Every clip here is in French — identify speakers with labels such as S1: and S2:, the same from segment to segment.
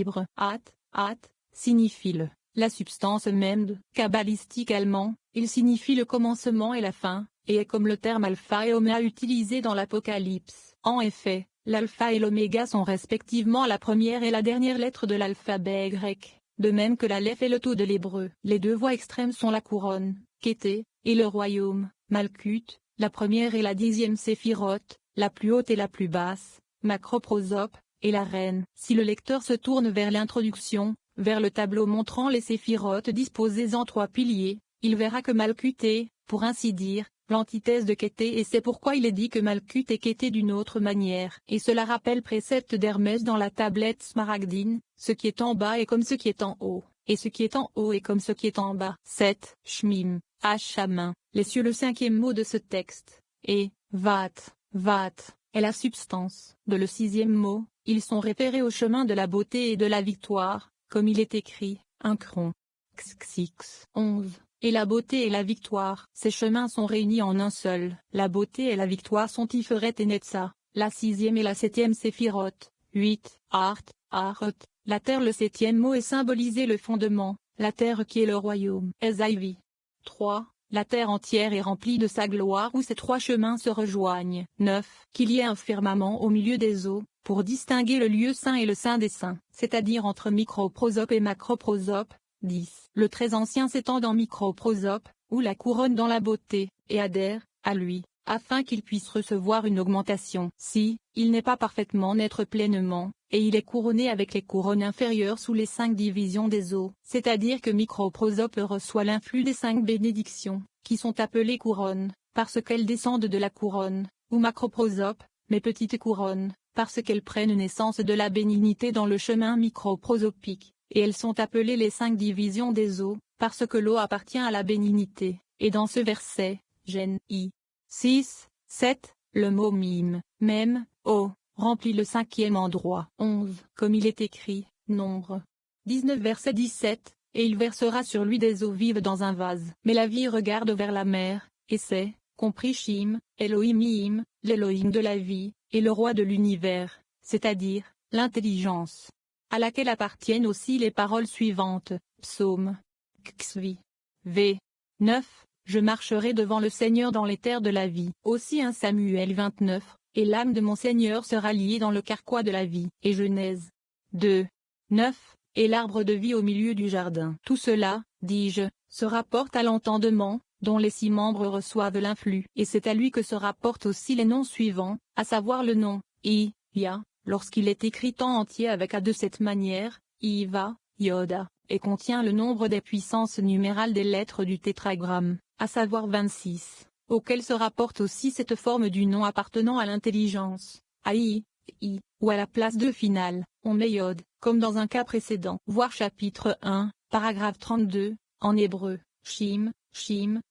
S1: libre. At signifie la substance même. Kabbalistiquement, il signifie le commencement et la fin, et est comme le terme alpha et oméga utilisé dans l'Apocalypse. En effet, l'alpha et l'oméga sont respectivement la première et la dernière lettre de l'alphabet grec, de même que l'aleph et le tau de l'hébreu. Les deux voies extrêmes sont la couronne, Kété, et le royaume, Malkut, la première et la 10e séphiroth, la plus haute et la plus basse, Macroprosope, et la reine. Si le lecteur se tourne vers l'introduction, vers le tableau montrant les séphiroth disposées en 3 piliers, il verra que Malkut est, pour ainsi dire, l'antithèse de Kété, et c'est pourquoi il est dit que Malkut est Kété d'une autre manière. Et cela rappelle précepte d'Hermès dans la tablette smaragdine, ce qui est en bas est comme ce qui est en haut, et ce qui est en haut est comme ce qui est en bas. 7. Shmim, Hachamin, les cieux. Le 5e mot de ce texte, et Vat est la substance. De le 6e mot, ils sont référés au chemin de la beauté et de la victoire, comme il est écrit, 1 Cron. Xx 11. Et la beauté et la victoire. Ces chemins sont réunis en un seul. La beauté et la victoire sont Tiferet et Netza, la 6e et la 7e séphiroth. 8. Art. La terre. Le 7e mot est symbolisé le fondement, la terre qui est le royaume. Ezaivi. 3. La terre entière est remplie de sa gloire où ces 3 chemins se rejoignent. 9. Qu'il y ait un firmament au milieu des eaux, pour distinguer le lieu saint et le saint des saints, c'est-à-dire entre microprosope et macroprosope. 10. Le très ancien s'étend dans microprosope, ou la couronne dans la beauté, et adhère, à lui, afin qu'il puisse recevoir une augmentation. Si, il n'est pas parfaitement naître pleinement, et il est couronné avec les couronnes inférieures sous les 5 divisions des eaux, c'est-à-dire que microprosope reçoit l'influx des 5 bénédictions, qui sont appelées couronnes, parce qu'elles descendent de la couronne, ou macroprosope, mais petites couronnes, parce qu'elles prennent naissance de la bénignité dans le chemin microprosopique. Et elles sont appelées les 5 divisions des eaux, parce que l'eau appartient à la bénignité. Et dans ce verset, Gen I. 6, 7, le mot mime, même, o, remplit le 5e endroit. 11. Comme il est écrit, Nombre 19 verset 17, et il versera sur lui des eaux vives dans un vase. Mais la vie regarde vers la mer, et c'est, compris Shim, Elohim, l'Elohim de la vie, et le roi de l'univers, c'est-à-dire, l'intelligence, à laquelle appartiennent aussi les paroles suivantes. Psaume Xvi. V. 9. Je marcherai devant le Seigneur dans les terres de la vie. Aussi 1 Samuel 29. Et l'âme de mon Seigneur sera liée dans le carquois de la vie. Et Genèse 2. 9. Et l'arbre de vie au milieu du jardin. Tout cela, dis-je, se rapporte à l'entendement, dont les 6 membres reçoivent l'influx. Et c'est à lui que se rapportent aussi les noms suivants, à savoir le nom, Ya, lorsqu'il est écrit en entier avec A de cette manière, Iva, Yoda, et contient le nombre des puissances numérales des lettres du tétragramme, à savoir 26, auquel se rapporte aussi cette forme du nom appartenant à l'intelligence, I, ou à la place de finale, on met Yod, comme dans un cas précédent. Voir chapitre 1, paragraphe 32, en hébreu, Shim,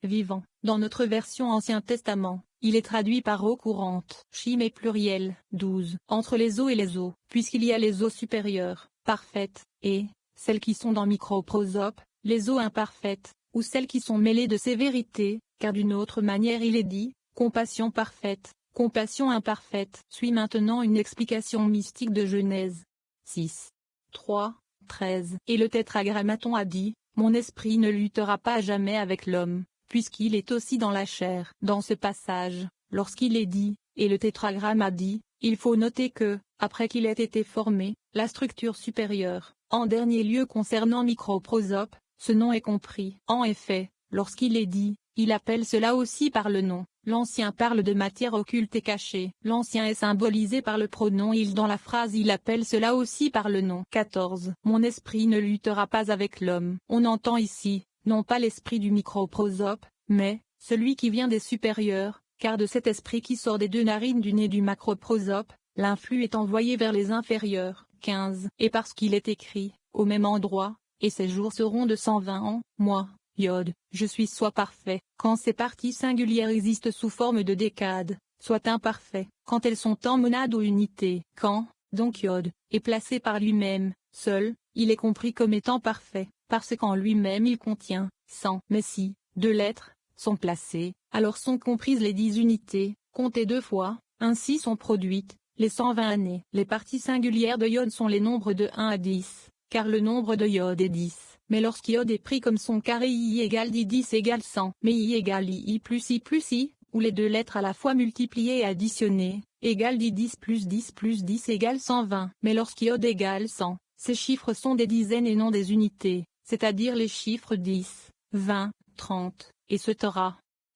S1: vivant. Dans notre version Ancien Testament, il est traduit par eau courante. Shim est pluriel. 12. Entre les eaux et les eaux, puisqu'il y a les eaux supérieures, parfaites, et celles qui sont dans microprosope, les eaux imparfaites, ou celles qui sont mêlées de sévérité, car d'une autre manière il est dit, compassion parfaite, compassion imparfaite. Suit maintenant une explication mystique de Genèse 6. 3, 13. Et le tétragrammaton a dit, mon esprit ne luttera pas à jamais avec l'homme, puisqu'il est aussi dans la chair. Dans ce passage, lorsqu'il est dit, et le tétragramme a dit, il faut noter que, après qu'il ait été formé, la structure supérieure, en dernier lieu concernant microprosope, ce nom est compris. En effet, lorsqu'il est dit, il appelle cela aussi par le nom. L'Ancien parle de matière occulte et cachée. L'Ancien est symbolisé par le pronom il dans la phrase il appelle cela aussi par le nom. 14. Mon esprit ne luttera pas avec l'homme. On entend ici, non pas l'esprit du microprosope, mais celui qui vient des supérieurs, car de cet esprit qui sort des 2 narines du nez du macroprosope, l'influx est envoyé vers les inférieurs. 15. Et parce qu'il est écrit, au même endroit, et ces jours seront de 120 ans, moi, Yod, je suis soit parfait, quand ces parties singulières existent sous forme de décade, soit imparfait, quand elles sont en monade ou unité. Quand, donc Yod, est placé par lui-même, seul, il est compris comme étant parfait, parce qu'en lui-même il contient 100. Mais si 2 lettres sont placées, alors sont comprises les 10 unités, comptées 2 fois, ainsi sont produites les 120 années. Les parties singulières de iode sont les nombres de 1 à 10, car le nombre de iode est 10. Mais lorsqu'iode est pris comme son carré i égale 10 égale 100, mais i égale i plus i, où les deux lettres à la fois multipliées et additionnées, égale 10 plus 10 égale 120. Mais lorsqu'iode égale 100, ces chiffres sont des dizaines et non des unités, c'est-à-dire les chiffres 10, 20, 30, etc.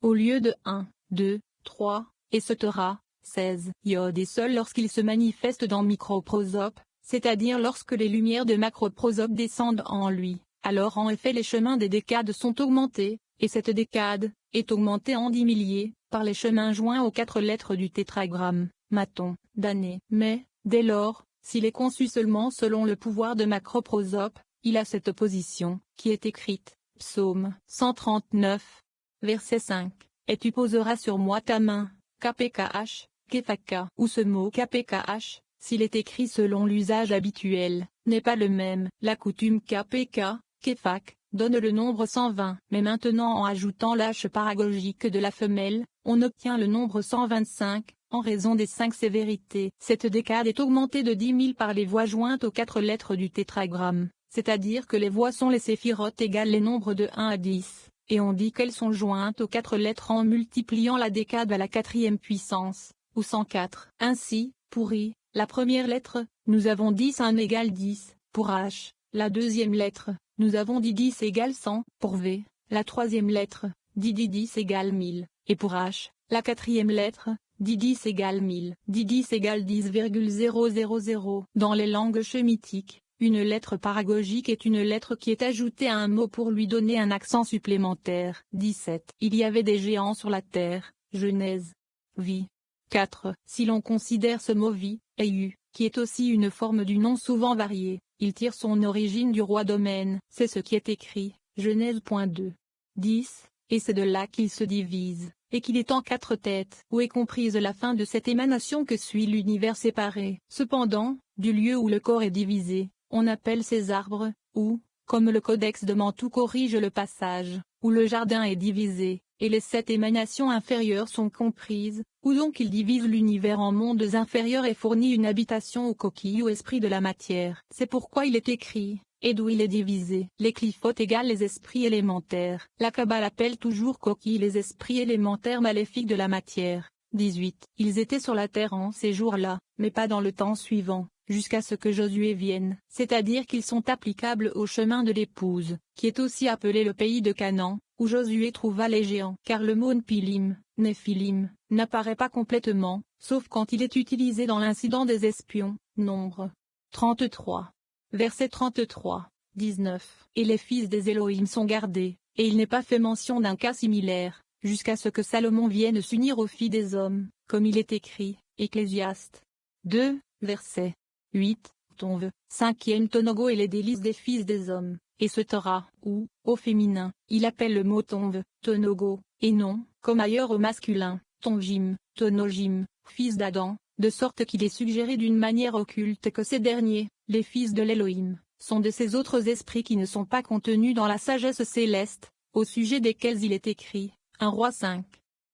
S1: Au lieu de 1, 2, 3, etc., 16. Iode est seul lorsqu'il se manifeste dans microprosope, c'est-à-dire lorsque les lumières de macroprosope descendent en lui. Alors en effet les chemins des décades sont augmentés, et cette décade est augmentée en 10 milliers, par les chemins joints aux 4 lettres du tétragramme, maton, d'année. Mais, dès lors, s'il est conçu seulement selon le pouvoir de macroprosope, il a cette opposition, qui est écrite, psaume 139, verset 5, et tu poseras sur moi ta main, kpkh, kefaka, ou ce mot kpkh, s'il est écrit selon l'usage habituel, n'est pas le même. La coutume kpk, kefak, donne le nombre 120. Mais maintenant en ajoutant l'h paragogique de la femelle, on obtient le nombre 125, en raison des 5 sévérités. Cette décade est augmentée de 10 000 par les voix jointes aux 4 lettres du tétragramme, c'est-à-dire que les voix sont les séphirotes égales les nombres de 1 à 10, et on dit qu'elles sont jointes aux 4 lettres en multipliant la décade à la 4e puissance, ou 104. Ainsi, pour i, la première lettre, nous avons 10 1 égale 10, pour h, la deuxième lettre, nous avons 10 égale 100, pour v, la troisième lettre, 10 égale 1000, et pour h, la quatrième lettre, 10 égale 1000, 10 égale 10,000. Dans les langues chémitiques, une lettre paragogique est une lettre qui est ajoutée à un mot pour lui donner un accent supplémentaire. 17. Il y avait des géants sur la terre, Genèse. Vie. 4. Si l'on considère ce mot vie, Eiu, qui est aussi une forme du nom souvent varié, il tire son origine du roi Domène. C'est ce qui est écrit, Genèse.2. 10, et c'est de là qu'il se divise, et qu'il est en 4 têtes. Où est comprise la fin de cette émanation que suit l'univers séparé. Cependant, du lieu où le corps est divisé, on appelle ces arbres, ou, comme le Codex de Mantoue corrige le passage, où le jardin est divisé, et les 7 émanations inférieures sont comprises, où donc il divise l'univers en mondes inférieurs et fournit une habitation aux coquilles ou esprits de la matière. C'est pourquoi il est écrit, et d'où il est divisé. Les cliphotes égale les esprits élémentaires. La Kabbale appelle toujours coquilles les esprits élémentaires maléfiques de la matière. 18. Ils étaient sur la terre en ces jours-là, mais pas dans le temps suivant, jusqu'à ce que Josué vienne. C'est-à-dire qu'ils sont applicables au chemin de l'épouse, qui est aussi appelé le pays de Canaan, où Josué trouva les géants. Car le mot Npilim, Néphilim, n'apparaît pas complètement, sauf quand il est utilisé dans l'incident des espions. Nombre 33. Verset 33, 19. Et les fils des Elohim sont gardés, et il n'est pas fait mention d'un cas similaire, jusqu'à ce que Salomon vienne s'unir aux filles des hommes, comme il est écrit, Ecclésiaste 2, verset 8, Tonve, 5e Tonogo et les délices des fils des hommes, et ce Torah, ou, au féminin, il appelle le mot Tonve, Tonogo, et non, comme ailleurs au masculin, Tonjim, Tonojim, fils d'Adam, de sorte qu'il est suggéré d'une manière occulte que ces derniers, les fils de l'Elohim, sont de ces autres esprits qui ne sont pas contenus dans la sagesse céleste, au sujet desquels il est écrit, 1 Roi 5.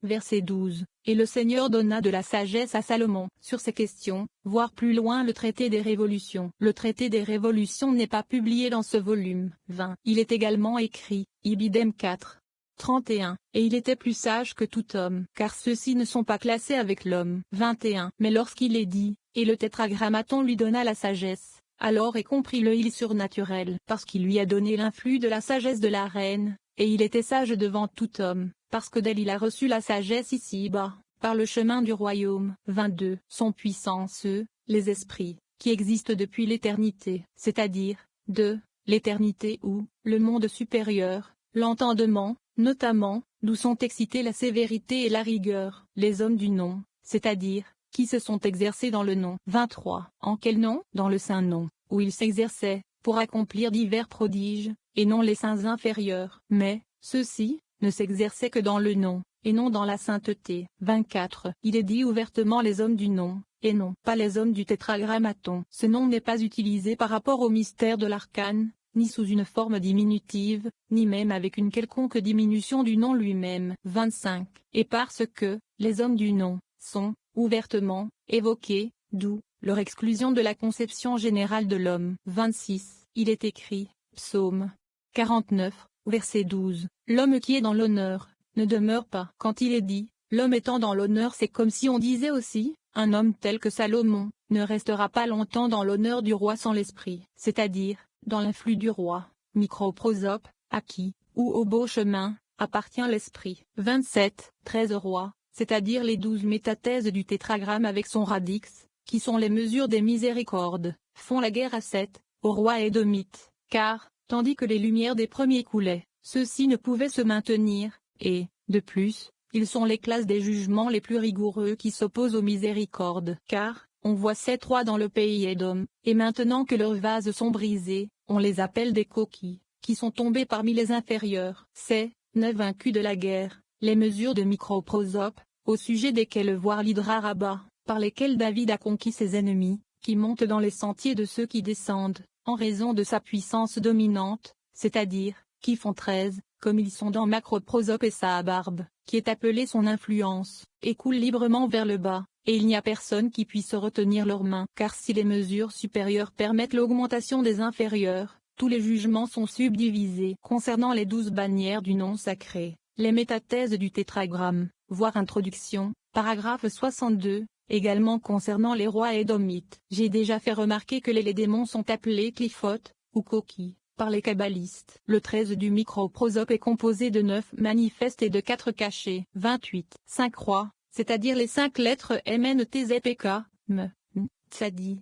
S1: Verset 12, et le Seigneur donna de la sagesse à Salomon. Sur ces questions, voir plus loin le traité des révolutions. Le traité des révolutions n'est pas publié dans ce volume. 20. Il est également écrit, Ibidem 4. 31. Et il était plus sage que tout homme, car ceux-ci ne sont pas classés avec l'homme. 21. Mais lorsqu'il est dit, et le tétragrammaton lui donna la sagesse, alors est compris le il surnaturel, parce qu'il lui a donné l'influx de la sagesse de la reine, et il était sage devant tout homme, parce que d'elle il a reçu la sagesse ici-bas, par le chemin du royaume. 22. Sont puissants ceux, les esprits, qui existent depuis l'éternité, c'est-à-dire, de l'éternité ou, le monde supérieur, l'entendement, notamment, d'où sont excitées la sévérité et la rigueur, les hommes du nom, c'est-à-dire, qui se sont exercés dans le nom. 23. En quel nom? Dans le saint nom, où ils s'exerçaient, pour accomplir divers prodiges, et non les saints inférieurs. Mais, ceux-ci, ne s'exerçaient que dans le nom, et non dans la sainteté. 24. Il est dit ouvertement les hommes du nom, et non pas les hommes du tétragrammaton. Ce nom n'est pas utilisé par rapport au mystère de l'arcane, ni sous une forme diminutive, ni même avec une quelconque diminution du nom lui-même. 25. Et parce que, les hommes du nom, sont, ouvertement, évoqués, d'où leur exclusion de la conception générale de l'homme. 26. Il est écrit, Psaume 49, verset 12, l'homme qui est dans l'honneur, ne demeure pas. Quand il est dit, l'homme étant dans l'honneur, c'est comme si on disait aussi, un homme tel que Salomon, ne restera pas longtemps dans l'honneur du roi sans l'esprit, c'est-à-dire, dans l'influx du roi, microprosope, à qui, ou au beau chemin, appartient l'esprit. 27. 13 rois, c'est-à-dire les 12 métathèses du tétragramme avec son radix, qui sont les mesures des miséricordes, font la guerre à 7, au roi édomite, car, tandis que les lumières des premiers coulaient, ceux-ci ne pouvaient se maintenir, et, de plus, ils sont les classes des jugements les plus rigoureux qui s'opposent aux miséricordes. Car, on voit 7 rois dans le pays Édom, et maintenant que leurs vases sont brisés, on les appelle des coquilles, qui sont tombés parmi les inférieurs. C'est, 9 vaincus de la guerre, les mesures de microprosope, au sujet desquelles voir l'hydra rabat, par lesquelles David a conquis ses ennemis, qui montent dans les sentiers de ceux qui descendent, en raison de sa puissance dominante, c'est-à-dire, qui font 13, comme ils sont dans macroprosope et sa barbe, qui est appelée son influence, et coule librement vers le bas, et il n'y a personne qui puisse retenir leurs mains. Car si les mesures supérieures permettent l'augmentation des inférieures, tous les jugements sont subdivisés. Concernant les 12 bannières du nom sacré, les métathèses du tétragramme, voir introduction, paragraphe 62, également concernant les rois édomites. J'ai déjà fait remarquer que les démons sont appelés cliphotes, ou coquilles, par les kabbalistes. Le 13 du microprosope est composé de 9 manifestes et de 4 cachés. 28. 5 rois, c'est-à-dire les 5 lettres MNTZPK, M, N, Tsadi,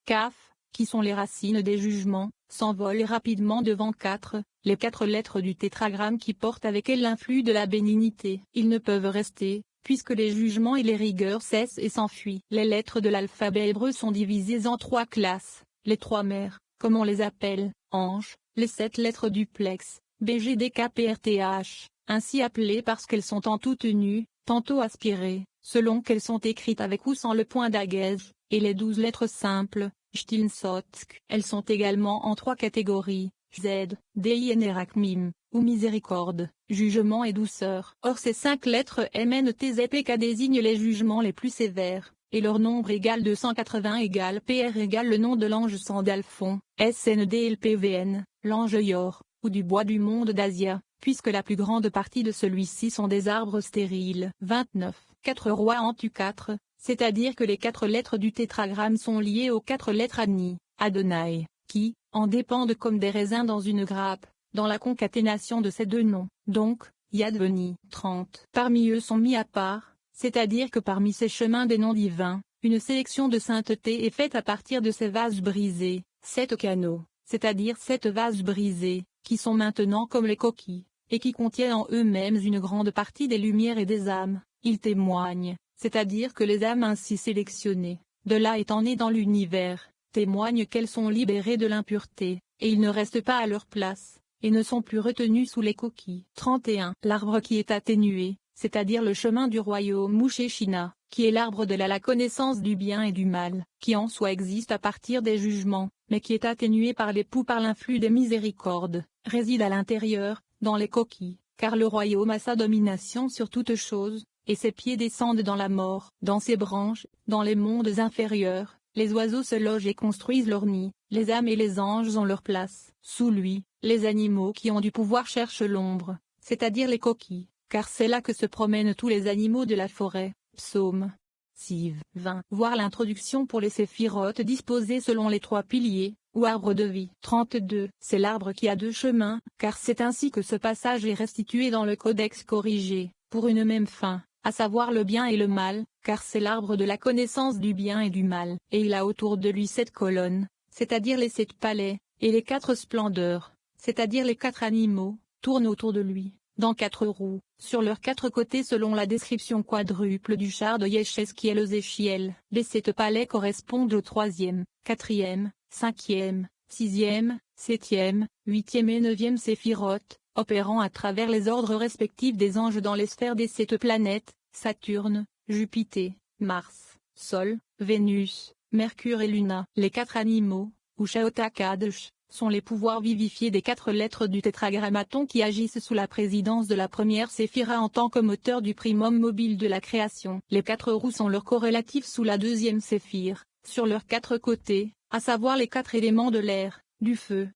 S1: Kaf, qui sont les racines des jugements, s'envolent rapidement devant 4, les 4 lettres du tétragramme qui portent avec elles l'influx de la bénignité. Ils ne peuvent rester, puisque les jugements et les rigueurs cessent et s'enfuient. Les lettres de l'alphabet hébreu sont divisées en 3 classes, les 3 mères, comme on les appelle, anges, les 7 lettres duplex, BGDKPRTH, ainsi appelées parce qu'elles sont en toute tenue, tantôt aspirées, selon qu'elles sont écrites avec ou sans le point d'agège, et les 12 lettres simples, Shtinsotsk. Elles sont également en 3 catégories, Z, DINRACMIM, ou miséricorde, jugement et douceur. Or ces 5 lettres MNTZPK désignent les jugements les plus sévères, et leur nombre égale 280 égale PR égale le nom de l'ange Sandalphon, SNDLPVN, l'ange Yor, ou du bois du monde d'Asia, puisque la plus grande partie de celui-ci sont des arbres stériles. 29. 4 rois en tu 4, c'est-à-dire que les 4 lettres du tétragramme sont liées aux 4 lettres Adni, Adonai, qui, en dépendent comme des raisins dans une grappe, dans la concaténation de ces 2 noms. Donc, Yadveni. 30. Parmi eux sont mis à part, c'est-à-dire que parmi ces chemins des noms divins, une sélection de sainteté est faite à partir de ces vases brisés, 7 canaux, c'est-à-dire 7 vases brisés, qui sont maintenant comme les coquilles, et qui contiennent en eux-mêmes une grande partie des lumières et des âmes. Ils témoignent, c'est-à-dire que les âmes ainsi sélectionnées, de là étant nées dans l'univers, témoignent qu'elles sont libérées de l'impureté, et ils ne restent pas à leur place, et ne sont plus retenus sous les coquilles. 31. L'arbre qui est atténué, c'est-à-dire le chemin du royaume Mouchéchina, qui est l'arbre de la connaissance du bien et du mal, qui en soi existe à partir des jugements, mais qui est atténué par l'époux par l'influx des miséricordes, réside à l'intérieur, dans les coquilles, car le royaume a sa domination sur toute chose, et ses pieds descendent dans la mort. Dans ses branches, dans les mondes inférieurs, les oiseaux se logent et construisent leur nid, les âmes et les anges ont leur place. Sous lui, les animaux qui ont du pouvoir cherchent l'ombre, c'est-à-dire les coquilles, car c'est là que se promènent tous les animaux de la forêt. Psaume. Siv. 20. Voir l'introduction pour les séphirotes disposées selon les 3 piliers, ou arbre de vie. 32. C'est l'arbre qui a 2 chemins, car c'est ainsi que ce passage est restitué dans le codex corrigé, pour une même fin, à savoir le bien et le mal, car c'est l'arbre de la connaissance du bien et du mal. Et il a autour de lui 7 colonnes, c'est-à-dire les 7 palais, et les 4 splendeurs, c'est-à-dire les 4 animaux, tournent autour de lui, dans 4 roues, sur leurs 4 côtés selon la description quadruple du char de Yéchesquiel Ézéchiel. Les 7 palais correspondent au 3e, 4e, 5e, 6e, 7e, 8e et 9e séphirotes, opérant à travers les ordres respectifs des anges dans les sphères des 7 planètes, Saturne, Jupiter, Mars, Sol, Vénus, Mercure et Luna. Les 4 animaux, ou Shaotakadosh, sont les pouvoirs vivifiés des 4 lettres du tétragrammaton qui agissent sous la présidence de la première séphira en tant que moteur du primum mobile de la création. Les 4 roues sont leurs corrélatifs sous la 2e séphire, sur leurs quatre côtés, à savoir les quatre éléments de l'air, du feu,